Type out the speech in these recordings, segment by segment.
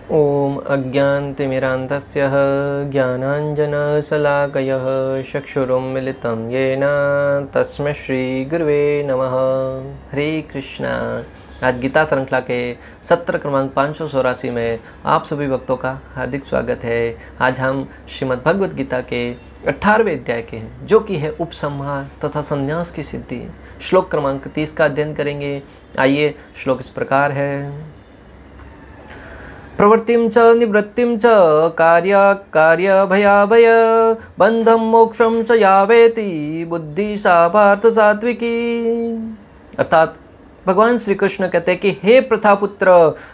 ओम अज्ञानतिमिरान्धस्य ज्ञानाञ्जनशलाकयः चक्षुरुन्मिलितं येन तस्मै श्रीगुरुवे नमः। हरे कृष्णा। आज गीता श्रृंखला के सत्र क्रमांक 584 में आप सभी भक्तों का हार्दिक स्वागत है। आज हम श्रीमद् भगवद गीता के 18वें अध्याय के हैं, जो कि है उपसंहार तथा संन्यास की सिद्धि। श्लोक क्रमांक 30 का अध्ययन करेंगे। आइए, श्लोक इस प्रकार है। प्रवृत्तिं च निवृत्तिं च कार्य भयाभय बंधं मोक्षं च यावेति बुद्धि सा पार्थ सात्विकी। अर्थात भगवान श्री कृष्ण कहते हैं कि हे प्रथापुत्र,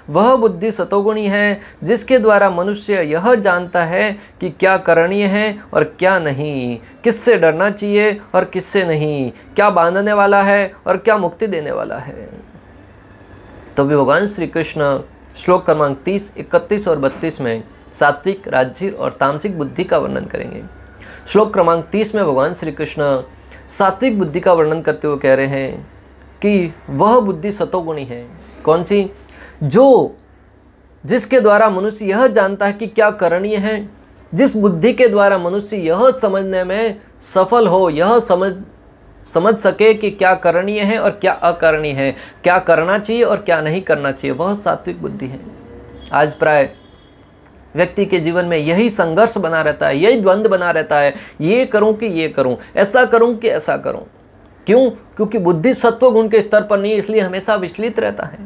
वह बुद्धि सतोगुणी है जिसके द्वारा मनुष्य यह जानता है कि क्या करणीय है और क्या नहीं, किससे डरना चाहिए और किससे नहीं, क्या बांधने वाला है और क्या मुक्ति देने वाला है। तो भी भगवान श्री कृष्ण श्लोक क्रमांक 30, 31 और 32 में सात्विक, राजसिक और तामसिक बुद्धि का वर्णन करेंगे। श्लोक क्रमांक 30 में भगवान श्री कृष्ण सात्विक बुद्धि का वर्णन करते हुए कह रहे हैं कि वह बुद्धि सतोगुणी है। कौन सी? जिसके द्वारा मनुष्य यह जानता है कि क्या करणीय है, जिस बुद्धि के द्वारा मनुष्य यह समझने में सफल हो, यह समझ सके कि क्या करणीय है और क्या अकरणीय है, क्या करना चाहिए और क्या नहीं करना चाहिए, वह सात्विक बुद्धि है। आज प्राय व्यक्ति के जीवन में यही संघर्ष बना रहता है, यही द्वंद्व बना रहता है, ये करूं कि ये करूं, ऐसा करूं कि ऐसा करूं। क्यों? क्योंकि बुद्धि सत्वगुण के स्तर पर नहीं, इसलिए हमेशा विचलित रहता है।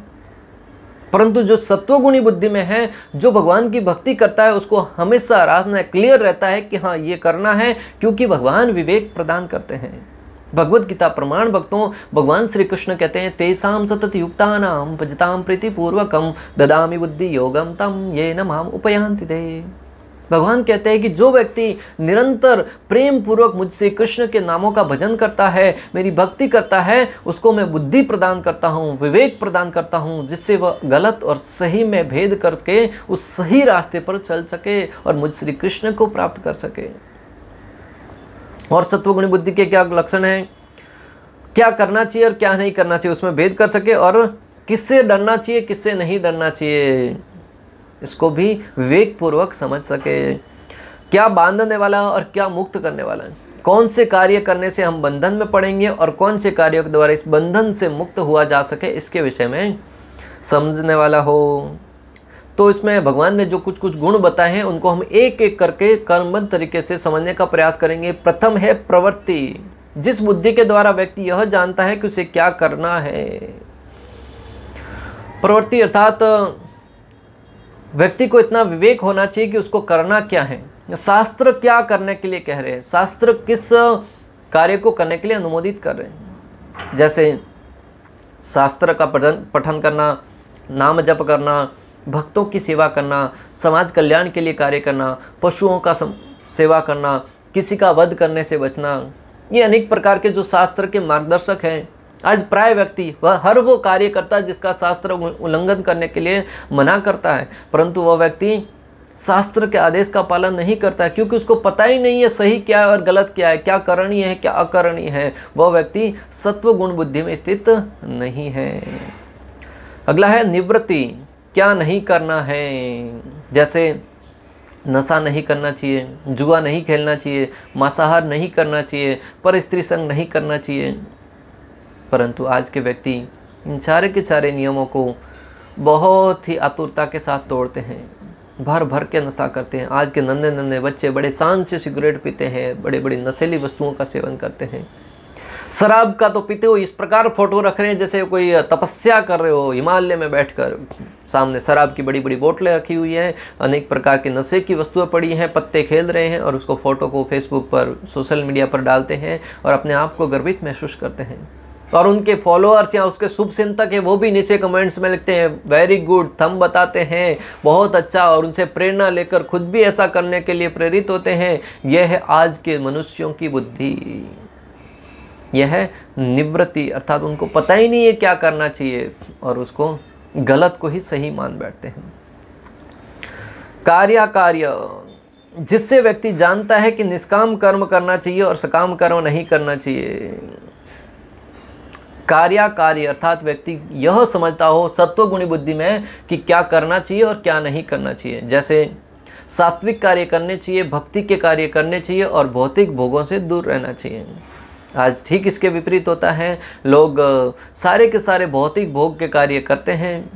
परंतु जो सत्वगुणी बुद्धि में है, जो भगवान की भक्ति करता है, उसको हमेशा रास्ता क्लियर रहता है कि हाँ, ये करना है, क्योंकि भगवान विवेक प्रदान करते हैं। भगवद गीता प्रमाण भक्तों, भगवान श्री कृष्ण कहते हैं, तेसाम सतत युक्तानाम भजताम प्रीति पूर्वकम ददामि बुद्धि योगम तम येन माम उपयान्ति ते। भगवान कहते हैं कि जो व्यक्ति निरंतर प्रेम पूर्वक मुझ श्री कृष्ण के नामों का भजन करता है, मेरी भक्ति करता है, उसको मैं बुद्धि प्रदान करता हूँ, विवेक प्रदान करता हूँ, जिससे वह गलत और सही में भेद करके उस सही रास्ते पर चल सके और मुझ श्री कृष्ण को प्राप्त कर सके। और सत्वगुणी बुद्धि के क्या लक्षण हैं, क्या करना चाहिए और क्या नहीं करना चाहिए, उसमें भेद कर सके, और किससे डरना चाहिए, किससे नहीं डरना चाहिए, इसको भी विवेक पूर्वक समझ सके। क्या बांधने वाला और क्या मुक्त करने वाला है, कौन से कार्य करने से हम बंधन में पड़ेंगे और कौन से कार्यों के द्वारा इस बंधन से मुक्त हुआ जा सके, इसके विषय में समझने वाला हो। तो इसमें भगवान ने जो कुछ कुछ गुण बताए हैं, उनको हम एक एक करके कर्मबद्ध तरीके से समझने का प्रयास करेंगे। प्रथम है प्रवृत्ति, जिस बुद्धि के द्वारा व्यक्ति यह जानता है कि उसे क्या करना है। प्रवृत्ति अर्थात व्यक्ति को इतना विवेक होना चाहिए कि उसको करना क्या है, शास्त्र क्या करने के लिए कह रहे हैं, शास्त्र किस कार्य को करने के लिए अनुमोदित कर रहे हैं। जैसे शास्त्र का पठन करना, नाम जप करना, भक्तों की सेवा करना, समाज कल्याण के लिए कार्य करना, पशुओं का सेवा करना, किसी का वध करने से बचना, ये अनेक प्रकार के जो शास्त्र के मार्गदर्शक हैं। आज प्राय व्यक्ति वह हर वो कार्य करता है जिसका शास्त्र उल्लंघन करने के लिए मना करता है, परंतु वह व्यक्ति शास्त्र के आदेश का पालन नहीं करता है, क्योंकि उसको पता ही नहीं है सही क्या है और गलत क्या है, क्या करणीय है क्या अकरणीय है। वह व्यक्ति सत्व गुण बुद्धि में स्थित नहीं है। अगला है निवृत्ति, क्या नहीं करना है। जैसे नशा नहीं करना चाहिए, जुआ नहीं खेलना चाहिए, मांसाहार नहीं करना चाहिए, पर स्त्री संग नहीं करना चाहिए। परंतु आज के व्यक्ति इन सारे के सारे नियमों को बहुत ही आतुरता के साथ तोड़ते हैं, भर भर के नशा करते हैं। आज के नन्हे नन्हे बच्चे बड़े शान से सिगरेट पीते हैं, बड़े बड़ी नशीली वस्तुओं का सेवन करते हैं। शराब का तो पीते हो इस प्रकार फोटो रख रहे हैं जैसे कोई तपस्या कर रहे हो, हिमालय में बैठकर। सामने शराब की बड़ी बड़ी बोतलें रखी हुई हैं, अनेक प्रकार के नशे की वस्तुएं पड़ी हैं, पत्ते खेल रहे हैं, और उसको फोटो को फेसबुक पर, सोशल मीडिया पर डालते हैं और अपने आप को गर्वित महसूस करते हैं। और उनके फॉलोअर्स या उसके शुभ चिंतक है, वो भी नीचे कमेंट्स में लिखते हैं वेरी गुड, थंब बताते हैं बहुत अच्छा, और उनसे प्रेरणा लेकर खुद भी ऐसा करने के लिए प्रेरित होते हैं। यह है आज के मनुष्यों की बुद्धि, यह है निवृत्ति, अर्थात उनको पता ही नहीं है क्या करना चाहिए और उसको गलत को ही सही मान बैठते हैं। कार्य, जिससे व्यक्ति जानता है कि निष्काम कर्म करना चाहिए और सकाम कर्म नहीं करना चाहिए। कार्याकारी अर्थात व्यक्ति यह समझता हो सत्वगुणी बुद्धि में कि क्या करना चाहिए और क्या नहीं करना चाहिए। जैसे सात्विक कार्य करने चाहिए, भक्ति के कार्य करने चाहिए और भौतिक भोगों से दूर रहना चाहिए। आज ठीक इसके विपरीत होता है। लोग सारे के सारे भौतिक भोग के कार्य करते हैं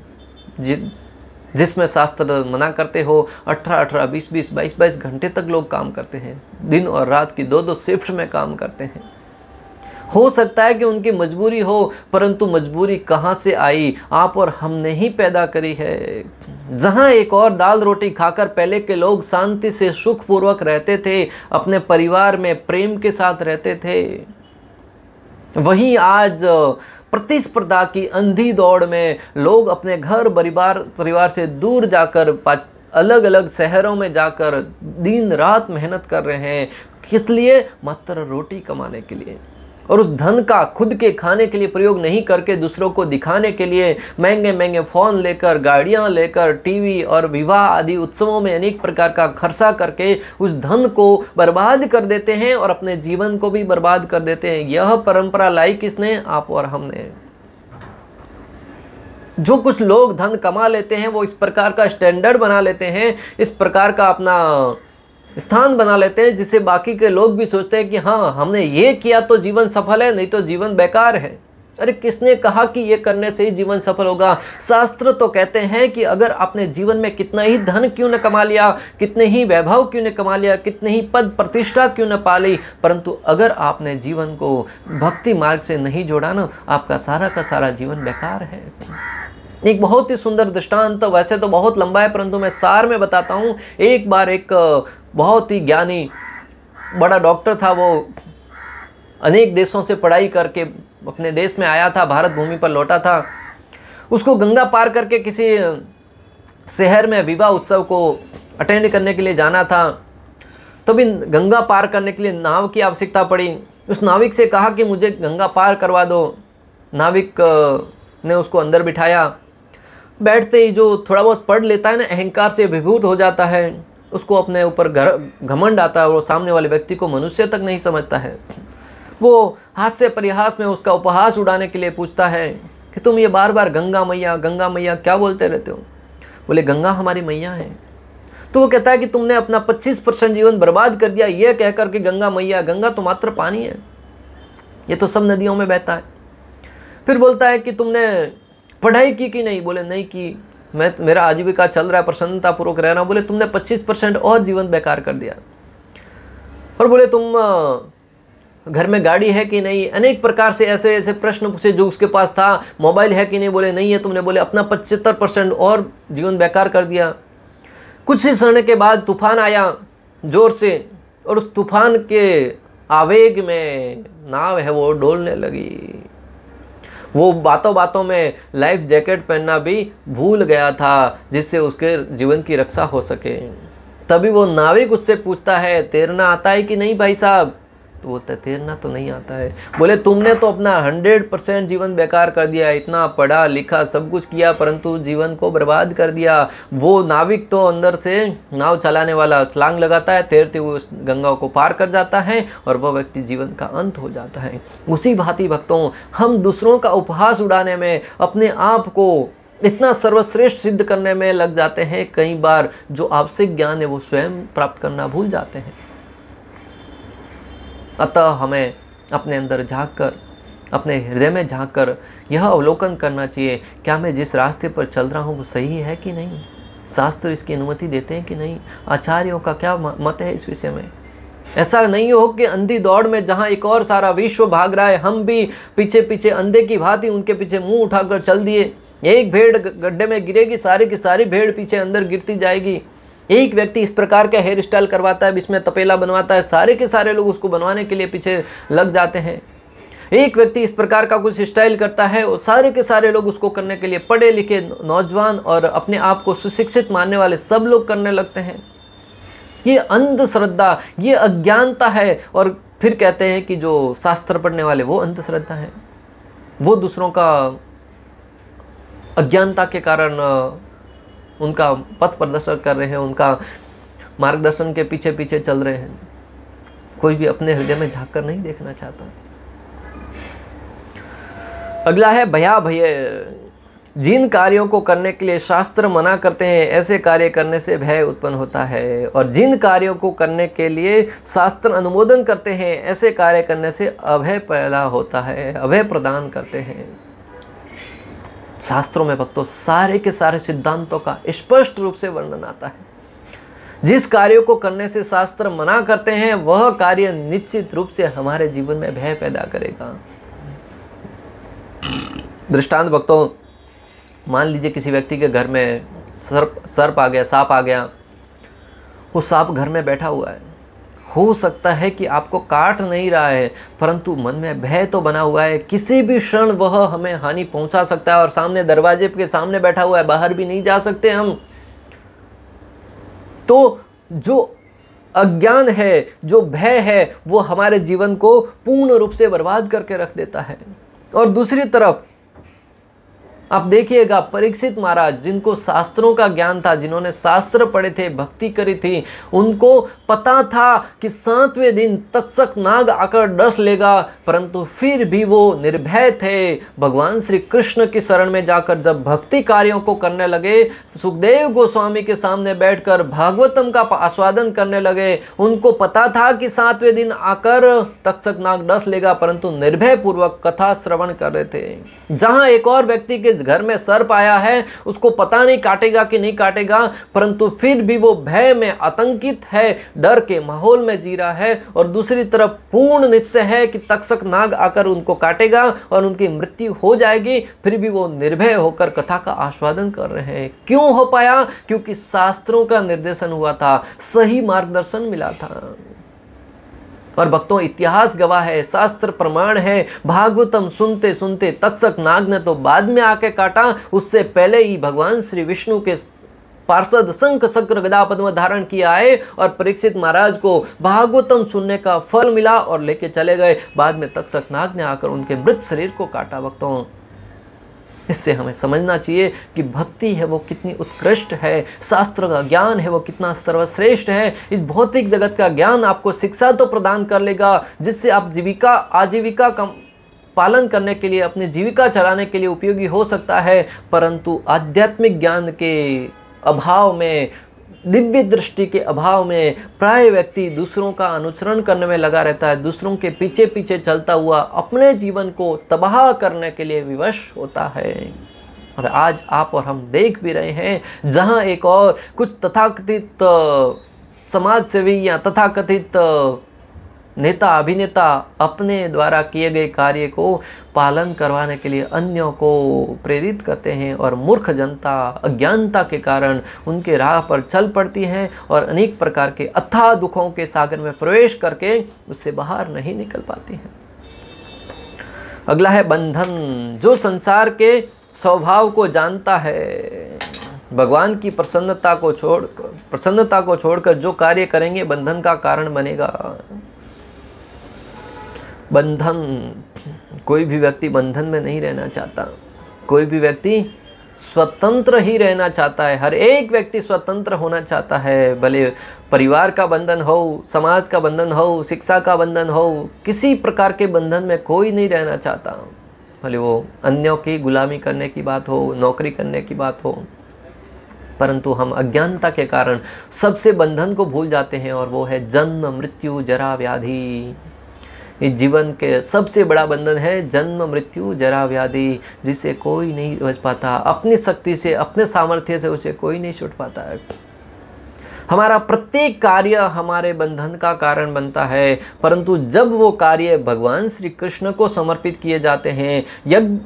जिसमें शास्त्र मना करते हो 18-18, 20-20, 22-22 घंटे तक लोग काम करते हैं। दिन और रात की 2-2 शिफ्ट में काम करते हैं। हो सकता है कि उनकी मजबूरी हो, परंतु मजबूरी कहाँ से आई? आप और हमने ही पैदा करी है। जहाँ एक और दाल रोटी खाकर पहले के लोग शांति से सुखपूर्वक रहते थे, अपने परिवार में प्रेम के साथ रहते थे, वहीं आज प्रतिस्पर्धा की अंधी दौड़ में लोग अपने घर परिवार से दूर जाकर अलग अलग शहरों में जाकर दिन रात मेहनत कर रहे हैं। किस लिए? मात्र रोटी कमाने के लिए। और उस धन का खुद के खाने के लिए प्रयोग नहीं करके दूसरों को दिखाने के लिए महंगे महंगे फ़ोन लेकर, गाड़ियां लेकर, टीवी और विवाह आदि उत्सवों में अनेक प्रकार का खर्चा करके उस धन को बर्बाद कर देते हैं और अपने जीवन को भी बर्बाद कर देते हैं। यह परंपरा लाई किसने? आप और हमने। जो कुछ लोग धन कमा लेते हैं वो इस प्रकार का स्टैंडर्ड बना लेते हैं, इस प्रकार का अपना स्थान बना लेते हैं, जिससे बाकी के लोग भी सोचते हैं कि हाँ, हमने ये किया तो जीवन सफल है, नहीं तो जीवन बेकार है। अरे किसने कहा कि ये करने से ही जीवन सफल होगा? शास्त्र तो कहते हैं कि अगर आपने जीवन में कितना ही धन क्यों न कमा लिया, कितने ही वैभव क्यों न कमा लिया, कितने ही पद प्रतिष्ठा क्यों न पा ली, परंतु अगर आपने जीवन को भक्ति मार्ग से नहीं जोड़ा ना, आपका सारा का सारा जीवन बेकार है। एक बहुत ही सुंदर दृष्टांत, वैसे तो बहुत लंबा है परंतु मैं सार में बताता हूँ। एक बार एक बहुत ही ज्ञानी बड़ा डॉक्टर था, वो अनेक देशों से पढ़ाई करके अपने देश में आया था, भारत भूमि पर लौटा था। उसको गंगा पार करके किसी शहर में विवाह उत्सव को अटेंड करने के लिए जाना था। तभी गंगा पार करने के लिए नाव की आवश्यकता पड़ी। उस नाविक से कहा कि मुझे गंगा पार करवा दो। नाविक ने उसको अंदर बिठाया। बैठते ही जो थोड़ा बहुत पढ़ लेता है ना, अहंकार से विभूत हो जाता है, उसको अपने ऊपर घमंड आता है और वो सामने वाले व्यक्ति को मनुष्य तक नहीं समझता है। वो हास्य परिहास में उसका उपहास उड़ाने के लिए पूछता है कि तुम ये बार बार गंगा मैया क्या बोलते रहते हो? बोले गंगा हमारी मैया है। तो वो कहता है कि तुमने अपना 25% जीवन बर्बाद कर दिया ये कहकर कि गंगा मैया। गंगा तो मात्र पानी है, ये तो सब नदियों में बहता है। फिर बोलता है कि तुमने पढ़ाई की कि नहीं? बोले नहीं की, मेरा आजीविका चल रहा है, प्रसन्नता पूर्वक रह रहा हूँ। बोले तुमने 25% और जीवन बेकार कर दिया। और बोले तुम घर में गाड़ी है कि नहीं? अनेक प्रकार से ऐसे ऐसे प्रश्न पूछे जो उसके पास था। मोबाइल है कि नहीं? बोले नहीं है। तुमने बोले अपना 75% और जीवन बेकार कर दिया। कुछ ही समय के बाद तूफान आया जोर से, और उस तूफान के आवेग में नाव है वो डोलने लगी। वो बातों बातों में लाइफ जैकेट पहनना भी भूल गया था, जिससे उसके जीवन की रक्षा हो सके। तभी वो नाविक उससे पूछता है तैरना आता है कि नहीं भाई साहब? तो बोलता है तैरना तो नहीं आता है। बोले तुमने तो अपना 100% जीवन बेकार कर दिया, इतना पढ़ा लिखा सब कुछ किया परंतु जीवन को बर्बाद कर दिया। वो नाविक तो अंदर से नाव चलाने वाला छलांग लगाता है, तैरते हुए उस गंगा को पार कर जाता है और वह व्यक्ति जीवन का अंत हो जाता है। उसी भांति भक्तों, हम दूसरों का उपहास उड़ाने में, अपने आप को इतना सर्वश्रेष्ठ सिद्ध करने में लग जाते हैं, कई बार जो आवश्यक ज्ञान है वो स्वयं प्राप्त करना भूल जाते हैं। अतः हमें अपने अंदर झांक कर, अपने हृदय में झांक कर यह अवलोकन करना चाहिए, क्या मैं जिस रास्ते पर चल रहा हूँ वो सही है कि नहीं? शास्त्र इसकी अनुमति देते हैं कि नहीं? आचार्यों का क्या मत है इस विषय में? ऐसा नहीं हो कि अंधी दौड़ में जहाँ एक और सारा विश्व भाग रहा है, हम भी पीछे पीछे अंधे की भांति उनके पीछे मुंह उठाकर चल दिए। एक भेड़ गड्ढे में गिरेगी, सारी की सारी भेड़ पीछे अंदर गिरती जाएगी। एक व्यक्ति इस प्रकार का हेयर स्टाइल करवाता है, इसमें तपेला बनवाता है, सारे के सारे लोग उसको बनवाने के लिए पीछे लग जाते हैं। एक व्यक्ति इस प्रकार का कुछ स्टाइल करता है और सारे के सारे लोग उसको करने के लिए, पढ़े लिखे नौजवान और अपने आप को सुशिक्षित मानने वाले सब लोग करने लगते हैं। ये अंधश्रद्धा, ये अज्ञानता है। और फिर कहते हैं कि जो शास्त्र पढ़ने वाले वो अंधश्रद्धा है, वो दूसरों का अज्ञानता के कारण उनका पथ प्रदर्शन कर रहे हैं, उनका मार्गदर्शन के पीछे पीछे चल रहे हैं। कोई भी अपने हृदय में झांक कर नहीं देखना चाहता। अगला है भया भय। जिन कार्यों को करने के लिए शास्त्र मना करते हैं ऐसे कार्य करने से भय उत्पन्न होता है, और जिन कार्यों को करने के लिए शास्त्र अनुमोदन करते हैं ऐसे कार्य करने से अभय पैदा होता है, अभय प्रदान करते हैं। शास्त्रों में भक्तों सारे के सारे सिद्धांतों का स्पष्ट रूप से वर्णन आता है। जिस कार्यों को करने से शास्त्र मना करते हैं वह कार्य निश्चित रूप से हमारे जीवन में भय पैदा करेगा। दृष्टांत भक्तों, मान लीजिए किसी व्यक्ति के घर में सर्प आ गया, सांप आ गया। वो सांप घर में बैठा हुआ है, हो सकता है कि आपको काट नहीं रहा है, परंतु मन में भय तो बना हुआ है, किसी भी क्षण वह हमें हानि पहुंचा सकता है, और सामने दरवाजे के सामने बैठा हुआ है, बाहर भी नहीं जा सकते हम। तो जो अज्ञान है, जो भय है, वो हमारे जीवन को पूर्ण रूप से बर्बाद करके रख देता है। और दूसरी तरफ आप देखिएगा, परीक्षित महाराज जिनको शास्त्रों का ज्ञान था, जिन्होंने शास्त्र पढ़े थे, भक्ति करी थी, उनको पता था कि 7वें दिन तक्षक नाग आकर डस लेगा, परंतु फिर भी वो निर्भय थे। भगवान श्री कृष्ण की शरण में जाकर जब भक्ति कार्यों को करने लगे, सुखदेव गोस्वामी के सामने बैठकर भागवतम का आस्वादन करने लगे, उनको पता था कि 7वें दिन आकर तक्षक नाग डस लेगा, परंतु निर्भय पूर्वक कथा श्रवण कर रहे थे। जहां एक और व्यक्ति के घर में सर्प आया है, उसको पता नहीं काटेगा कि नहीं काटेगा, परंतु फिर भी वो भय में आतंकित है, डर के माहौल में जी रहा है, और दूसरी तरफ पूर्ण निश्चय है कि तक्षक नाग आकर उनको काटेगा और उनकी मृत्यु हो जाएगी, फिर भी वो निर्भय होकर कथा का आस्वादन कर रहे हैं। क्यों हो पाया? क्योंकि शास्त्रों का निर्देशन हुआ था, सही मार्गदर्शन मिला था। और भक्तों, इतिहास गवाह है, शास्त्र प्रमाण है, भागवतम सुनते सुनते तक्षक नाग ने तो बाद में आके काटा, उससे पहले ही भगवान श्री विष्णु के पार्षद शंख चक्र गदा पद्म धारण किया आए और परीक्षित महाराज को भागवतम सुनने का फल मिला और लेके चले गए। बाद में तक्षक नाग ने आकर उनके मृत शरीर को काटा। भक्तों, इससे हमें समझना चाहिए कि भक्ति है वो कितनी उत्कृष्ट है, शास्त्र का ज्ञान है वो कितना सर्वश्रेष्ठ है। इस भौतिक जगत का ज्ञान आपको शिक्षा तो प्रदान कर लेगा, जिससे आप आजीविका का पालन करने के लिए, अपनी जीविका चलाने के लिए उपयोगी हो सकता है, परंतु आध्यात्मिक ज्ञान के अभाव में, दिव्य दृष्टि के अभाव में प्राय व्यक्ति दूसरों का अनुसरण करने में लगा रहता है, दूसरों के पीछे पीछे चलता हुआ अपने जीवन को तबाह करने के लिए विवश होता है। और आज आप और हम देख भी रहे हैं, जहां एक और कुछ तथाकथित समाज सेवी या तथाकथित नेता अभिनेता अपने द्वारा किए गए कार्य को पालन करवाने के लिए अन्यों को प्रेरित करते हैं, और मूर्ख जनता अज्ञानता के कारण उनके राह पर चल पड़ती है और अनेक प्रकार के अथाह दुखों के सागर में प्रवेश करके उससे बाहर नहीं निकल पाती है। अगला है बंधन। जो संसार के स्वभाव को जानता है, भगवान की प्रसन्नता को छोड़कर जो कार्य करेंगे बंधन का कारण बनेगा। बंधन, कोई भी व्यक्ति बंधन में नहीं रहना चाहता, कोई भी व्यक्ति स्वतंत्र ही रहना चाहता है। हर एक व्यक्ति स्वतंत्र होना चाहता है, भले परिवार का बंधन हो, समाज का बंधन हो, शिक्षा का बंधन हो, किसी प्रकार के बंधन में कोई नहीं रहना चाहता। भले वो अन्यों की गुलामी करने की बात हो, नौकरी करने की बात हो, परंतु हम अज्ञानता के कारण सबसे बंधन को भूल जाते हैं, और वो है जन्म मृत्यु जरा व्याधि। इस जीवन के सबसे बड़ा बंधन है जन्म मृत्यु जरा व्याधि, जिसे कोई नहीं बच पाता। अपनी शक्ति से, अपने सामर्थ्य से उसे कोई नहीं छूट पाता है। हमारा प्रत्येक कार्य हमारे बंधन का कारण बनता है, परंतु जब वो कार्य भगवान श्री कृष्ण को समर्पित किए जाते हैं,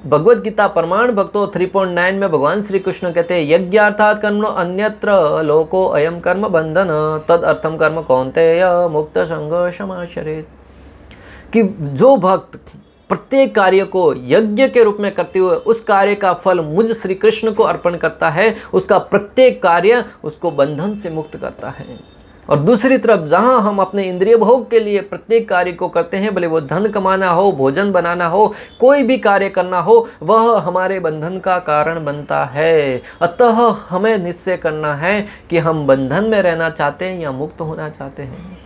भगवद गीता प्रमाण भक्तों 3.9 में भगवान श्री कृष्ण कहते हैं, यज्ञार्थात् कर्मणो अन्यत्र लोको अयम कर्म बंधन तद अर्थम कर्म कौन्तेय मुक्त संग समाचरेत्। कि जो भक्त प्रत्येक कार्य को यज्ञ के रूप में करते हुए उस कार्य का फल मुझ श्री कृष्ण को अर्पण करता है, उसका प्रत्येक कार्य उसको बंधन से मुक्त करता है। और दूसरी तरफ जहां हम अपने इंद्रिय भोग के लिए प्रत्येक कार्य को करते हैं, भले वो धन कमाना हो, भोजन बनाना हो, कोई भी कार्य करना हो, वह हमारे बंधन का कारण बनता है। अतः हमें निश्चय करना है कि हम बंधन में रहना चाहते हैं या मुक्त होना चाहते हैं।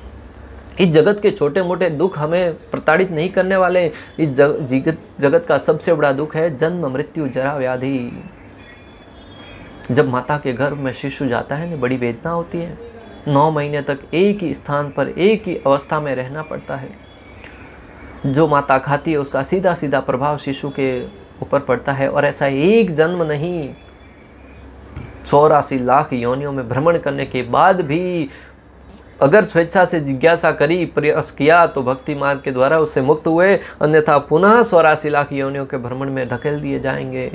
इस जगत के छोटे मोटे दुख हमें प्रताड़ित नहीं करने वाले। इस जगत का सबसे बड़ा दुख है जन्म मृत्यु जरा व्याधि। जब माता के गर्भ में शिशु जाता है ना, बड़ी वेदना होती है। 9 महीने तक एक ही स्थान पर एक ही अवस्था में रहना पड़ता है। जो माता खाती है उसका सीधा सीधा प्रभाव शिशु के ऊपर पड़ता है। और ऐसा एक जन्म नहीं, 84 लाख योनियों में भ्रमण करने के बाद भी अगर स्वेच्छा से जिज्ञासा करी, प्रयास किया, तो भक्ति मार्ग के द्वारा उससे मुक्त हुए, अन्यथा पुनः 84 लाख योनियों के भ्रमण में धकेल दिए जाएंगे।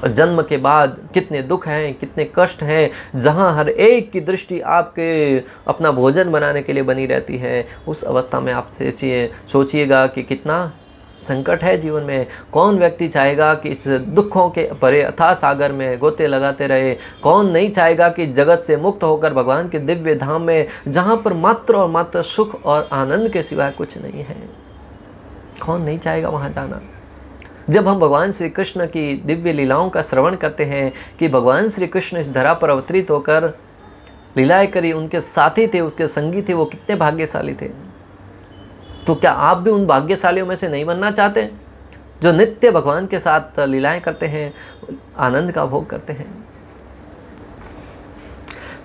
और जन्म के बाद कितने दुख हैं, कितने कष्ट हैं, जहाँ हर एक की दृष्टि आपके अपना भोजन बनाने के लिए बनी रहती है। उस अवस्था में आप सोचिएगा कि कितना संकट है जीवन में। कौन व्यक्ति चाहेगा कि इस दुखों के भरे अथाह सागर में गोते लगाते रहे? कौन नहीं चाहेगा कि जगत से मुक्त होकर भगवान के दिव्य धाम में, जहाँ पर मात्र और मात्र सुख और आनंद के सिवाय कुछ नहीं है, कौन नहीं चाहेगा वहाँ जाना? जब हम भगवान श्री कृष्ण की दिव्य लीलाओं का श्रवण करते हैं कि भगवान श्री कृष्ण इस धरा पर अवतरित होकर लीलाएं करी, उनके साथी थे, उसके संगी थे, वो कितने भाग्यशाली थे। तो क्या आप भी उन भाग्यशालियों में से नहीं बनना चाहते जो नित्य भगवान के साथ लीलाएं करते हैं, आनंद का भोग करते हैं?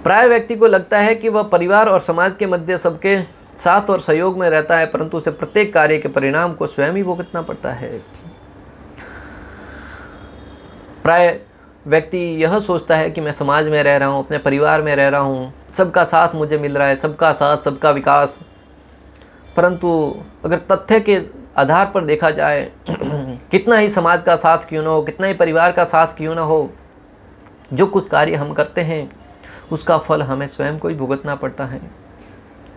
प्राय व्यक्ति को लगता है कि वह परिवार और समाज के मध्य सबके साथ और सहयोग में रहता है, परंतु उसे प्रत्येक कार्य के परिणाम को स्वयं ही भुगतना पड़ता है। प्राय व्यक्ति यह सोचता है कि मैं समाज में रह रहा हूँ, अपने परिवार में रह रहा हूँ, सबका साथ मुझे मिल रहा है, सबका साथ सबका विकास। परंतु अगर तथ्य के आधार पर देखा जाए, कितना ही समाज का साथ क्यों ना हो, कितना ही परिवार का साथ क्यों ना हो, जो कुछ कार्य हम करते हैं उसका फल हमें स्वयं को ही भुगतना पड़ता है।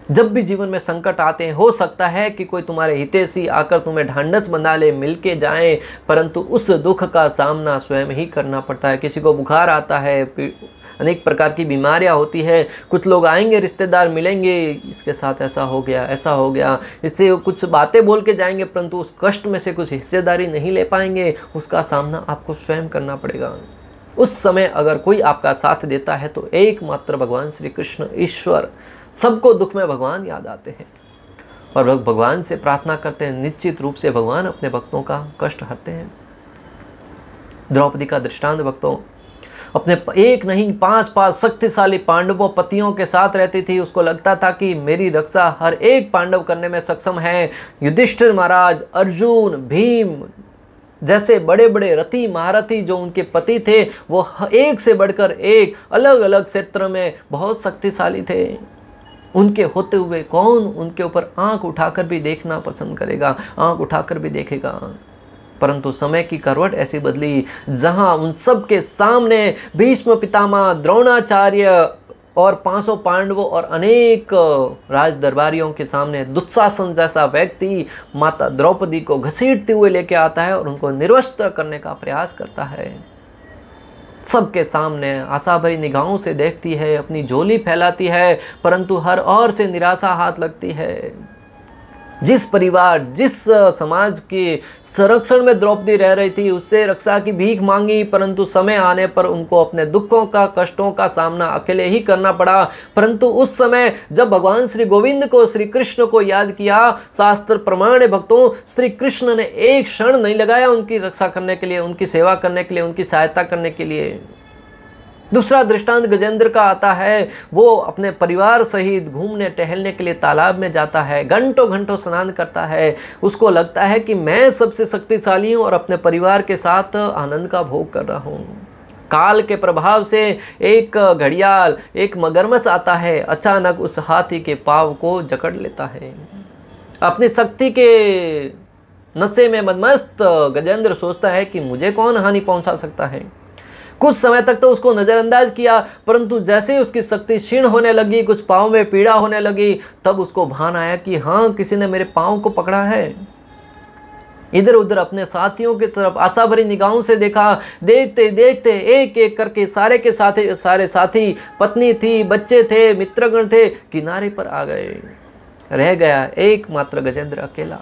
जब भी जीवन में संकट आते हैं, हो सकता है कि कोई तुम्हारे हितैषी आकर तुम्हें ढांढस बंधा ले, मिलके जाएं, परंतु उस दुख का सामना स्वयं ही करना पड़ता है। किसी को बुखार आता है, अनेक प्रकार की बीमारियां होती है, कुछ लोग आएंगे, रिश्तेदार मिलेंगे, इसके साथ ऐसा हो गया, ऐसा हो गया, इससे कुछ बातें बोल के जाएंगे, परंतु उस कष्ट में से कुछ हिस्सेदारी नहीं ले पाएंगे। उसका सामना आपको स्वयं करना पड़ेगा। उस समय अगर कोई आपका साथ देता है तो एकमात्र भगवान श्री कृष्ण ईश्वर, सबको दुख में भगवान याद आते हैं और भगवान से प्रार्थना करते हैं। निश्चित रूप से भगवान अपने भक्तों का कष्ट हरते हैं। द्रौपदी का दृष्टांत भक्तों, अपने एक नहीं 5 शक्तिशाली पांडवों पतियों के साथ रहती थी। उसको लगता था कि मेरी रक्षा हर एक पांडव करने में सक्षम है। युधिष्ठिर महाराज, अर्जुन, भीम जैसे बड़े बड़े रथी महारथी जो उनके पति थे, वो एक से बढ़कर एक अलग अलग क्षेत्र में बहुत शक्तिशाली थे। उनके होते हुए कौन उनके ऊपर आंख उठाकर भी देखना पसंद करेगा, आंख उठाकर भी देखेगा? परंतु समय की करवट ऐसी बदली, जहां उन सब के सामने भीष्म पितामह, द्रोणाचार्य और 500 पांडवों और अनेक राज दरबारियों के सामने दुशासन जैसा व्यक्ति माता द्रौपदी को घसीटते हुए लेके आता है और उनको निर्वस्त्र करने का प्रयास करता है। सबके सामने आशा भरी निगाहों से देखती है, अपनी झोली फैलाती है, परंतु हर ओर से निराशा हाथ लगती है। जिस परिवार, जिस समाज के संरक्षण में द्रौपदी रह रही थी, उससे रक्षा की भीख मांगी, परंतु समय आने पर उनको अपने दुखों का, कष्टों का सामना अकेले ही करना पड़ा। परंतु उस समय जब भगवान श्री गोविंद को, श्री कृष्ण को याद किया, शास्त्र प्रमाण है भक्तों, श्री कृष्ण ने एक क्षण नहीं लगाया उनकी रक्षा करने के लिए, उनकी सेवा करने के लिए, उनकी सहायता करने के लिए। दूसरा दृष्टांत गजेंद्र का आता है। वो अपने परिवार सहित घूमने टहलने के लिए तालाब में जाता है, घंटों घंटों स्नान करता है। उसको लगता है कि मैं सबसे शक्तिशाली हूँ और अपने परिवार के साथ आनंद का भोग कर रहा हूँ। काल के प्रभाव से एक घड़ियाल, एक मगरमच्छ आता है, अचानक उस हाथी के पाँव को जकड़ लेता है। अपनी शक्ति के नशे में मदमस्त गजेंद्र सोचता है कि मुझे कौन हानि पहुंचा सकता है। कुछ समय तक तो उसको नज़रअंदाज किया, परंतु जैसे ही उसकी शक्ति क्षीण होने लगी, कुछ पाँव में पीड़ा होने लगी, तब उसको भान आया कि हाँ, किसी ने मेरे पाँव को पकड़ा है। इधर उधर अपने साथियों की तरफ आशा भरी निगाहों से देखा। देखते देखते एक एक करके सारे साथी, पत्नी थी, बच्चे थे, मित्रगण थे, किनारे पर आ गए। रह गया एकमात्र गजेंद्र अकेला।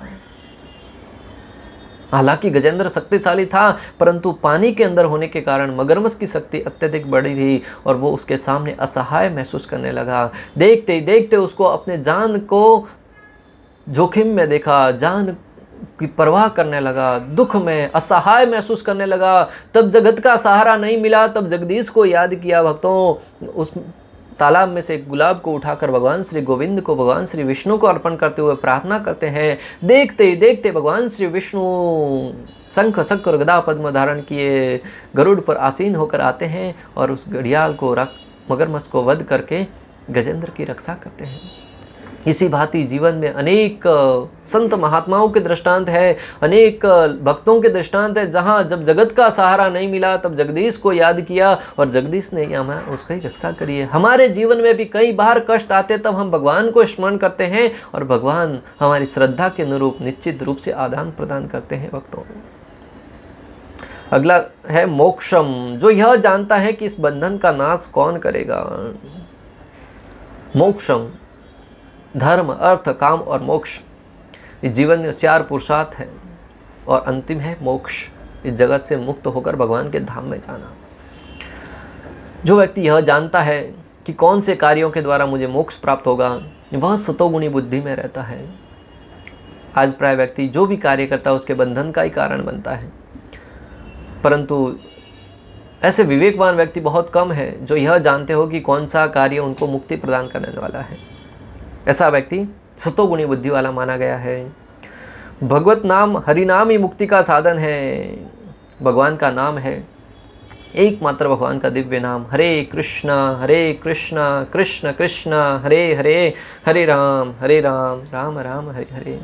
हालांकि गजेंद्र शक्तिशाली था, परंतु पानी के अंदर होने के कारण मगरमच्छ की शक्ति अत्यधिक बढ़ी थी और वो उसके सामने असहाय महसूस करने लगा। देखते ही देखते उसको अपने जान को जोखिम में देखा, जान की परवाह करने लगा, दुख में असहाय महसूस करने लगा। तब जगत का सहारा नहीं मिला, तब जगदीश को याद किया। भक्तों, उस तालाब में से एक गुलाब को उठाकर भगवान श्री गोविंद को, भगवान श्री विष्णु को अर्पण करते हुए प्रार्थना करते हैं। देखते ही देखते भगवान श्री विष्णु शंख चक्र गदा पद्म धारण किए गरुड़ पर आसीन होकर आते हैं और उस घड़ियाल को मगरमच्छ को वध करके गजेंद्र की रक्षा करते हैं। इसी भांति जीवन में अनेक संत महात्माओं के दृष्टांत है, अनेक भक्तों के दृष्टांत है, जहाँ जब जगत का सहारा नहीं मिला तब जगदीश को याद किया और जगदीश ने हमें उसकी रक्षा करी है। हमारे जीवन में भी कई बार कष्ट आते तब हम भगवान को स्मरण करते हैं और भगवान हमारी श्रद्धा के अनुरूप निश्चित रूप से आदान प्रदान करते हैं। भक्तों, अगला है मोक्षम, जो यह जानता है कि इस बंधन का नाश कौन करेगा। मोक्षम, धर्म, अर्थ, काम और मोक्ष, इस जीवन में 4 पुरुषार्थ हैं और अंतिम है मोक्ष, इस जगत से मुक्त होकर भगवान के धाम में जाना। जो व्यक्ति यह जानता है कि कौन से कार्यों के द्वारा मुझे मोक्ष प्राप्त होगा, वह सतोगुणी बुद्धि में रहता है। आज प्राय व्यक्ति जो भी कार्य करता है उसके बंधन का ही कारण बनता है, परंतु ऐसे विवेकवान व्यक्ति बहुत कम है जो यह जानते हो कि कौन सा कार्य उनको मुक्ति प्रदान करने वाला है। ऐसा व्यक्ति सतोगुणी बुद्धि वाला माना गया है। भगवत नाम, हरि नाम ही मुक्ति का साधन है। भगवान का नाम है एकमात्र भगवान का दिव्य नाम, हरे कृष्णा कृष्ण कृष्ण हरे हरे, हरे राम राम राम हरे हरे।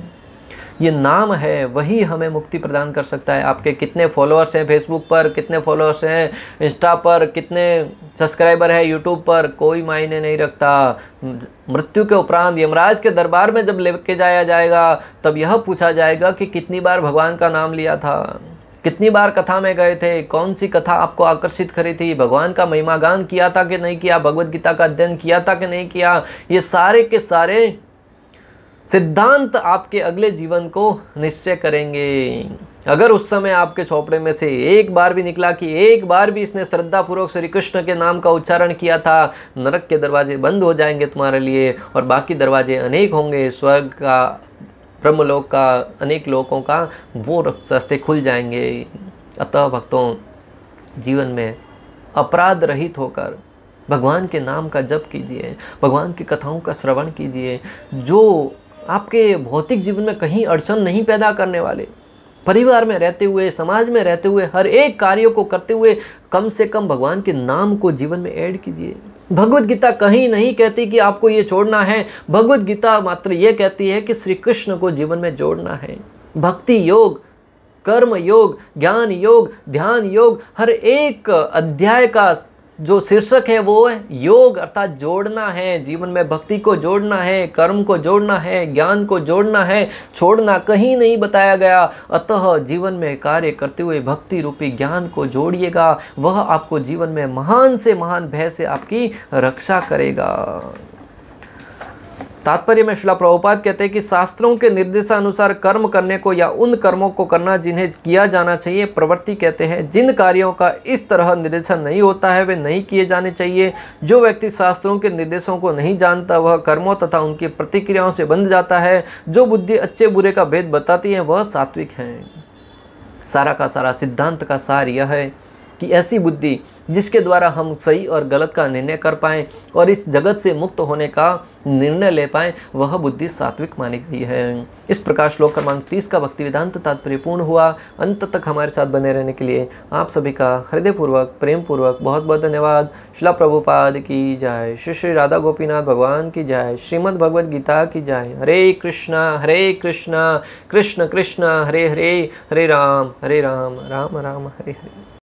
ये नाम है, वही हमें मुक्ति प्रदान कर सकता है। आपके कितने फॉलोअर्स हैं फेसबुक पर, कितने फॉलोअर्स हैं इंस्टा पर, कितने सब्सक्राइबर है यूट्यूब पर, कोई मायने नहीं रखता। मृत्यु के उपरांत यमराज के दरबार में जब लेके जाया जाएगा तब यह पूछा जाएगा कि कितनी बार भगवान का नाम लिया था, कितनी बार कथा में गए थे, कौन सी कथा आपको आकर्षित करी थी, भगवान का महिमा गान किया था कि नहीं किया, भगवद गीता का अध्ययन किया था कि नहीं किया। ये सारे के सारे सिद्धांत आपके अगले जीवन को निश्चय करेंगे। अगर उस समय आपके चौपड़े में से एक बार भी निकला कि एक बार भी इसने श्रद्धापूर्वक श्री कृष्ण के नाम का उच्चारण किया था, नरक के दरवाजे बंद हो जाएंगे तुम्हारे लिए और बाकी दरवाजे अनेक होंगे। स्वर्ग का, ब्रह्मलोक का, अनेक लोकों का वो रास्ते खुल जाएंगे। अतः भक्तों, जीवन में अपराध रहित होकर भगवान के नाम का जप कीजिए, भगवान की कथाओं का श्रवण कीजिए, जो आपके भौतिक जीवन में कहीं अड़चन नहीं पैदा करने वाले। परिवार में रहते हुए, समाज में रहते हुए, हर एक कार्य को करते हुए कम से कम भगवान के नाम को जीवन में ऐड कीजिए। भगवद गीता कहीं नहीं कहती कि आपको ये छोड़ना है। भगवद गीता मात्र ये कहती है कि श्री कृष्ण को जीवन में जोड़ना है। भक्ति योग, कर्म योग, ज्ञान योग, ध्यान योग, हर एक अध्याय का जो शीर्षक है वो है योग, अर्थात जोड़ना है। जीवन में भक्ति को जोड़ना है, कर्म को जोड़ना है, ज्ञान को जोड़ना है, छोड़ना कहीं नहीं बताया गया। अतः जीवन में कार्य करते हुए भक्ति रूपी ज्ञान को जोड़िएगा, वह आपको जीवन में महान से महान भय से आपकी रक्षा करेगा। तात्पर्य में श्रील प्रभुपाद कहते हैं कि शास्त्रों के निर्देशानुसार कर्म करने को या उन कर्मों को करना जिन्हें किया जाना चाहिए प्रवृत्ति कहते हैं। जिन कार्यों का इस तरह निर्देशन नहीं होता है वे नहीं किए जाने चाहिए। जो व्यक्ति शास्त्रों के निर्देशों को नहीं जानता वह कर्मों तथा उनकी प्रतिक्रियाओं से बंध जाता है। जो बुद्धि अच्छे बुरे का भेद बताती है वह सात्विक है। सारा का सारा सिद्धांत का सार यह है कि ऐसी बुद्धि जिसके द्वारा हम सही और गलत का निर्णय कर पाएँ और इस जगत से मुक्त होने का निर्णय ले पाएँ, वह बुद्धि सात्विक मानी गई है। इस प्रकार श्लोक क्रमांक 30 का भक्ति वेदांत तात्पर्य पूर्ण हुआ। अंत तक हमारे साथ बने रहने के लिए आप सभी का हृदयपूर्वक, प्रेमपूर्वक बहुत बहुत धन्यवाद। श्रील प्रभुपाद की जय। श्री श्री राधा गोपीनाथ भगवान की जय। श्रीमद् भगवद गीता की जय। हरे कृष्णा कृष्ण कृष्ण हरे हरे, हरे राम राम राम हरे हरे।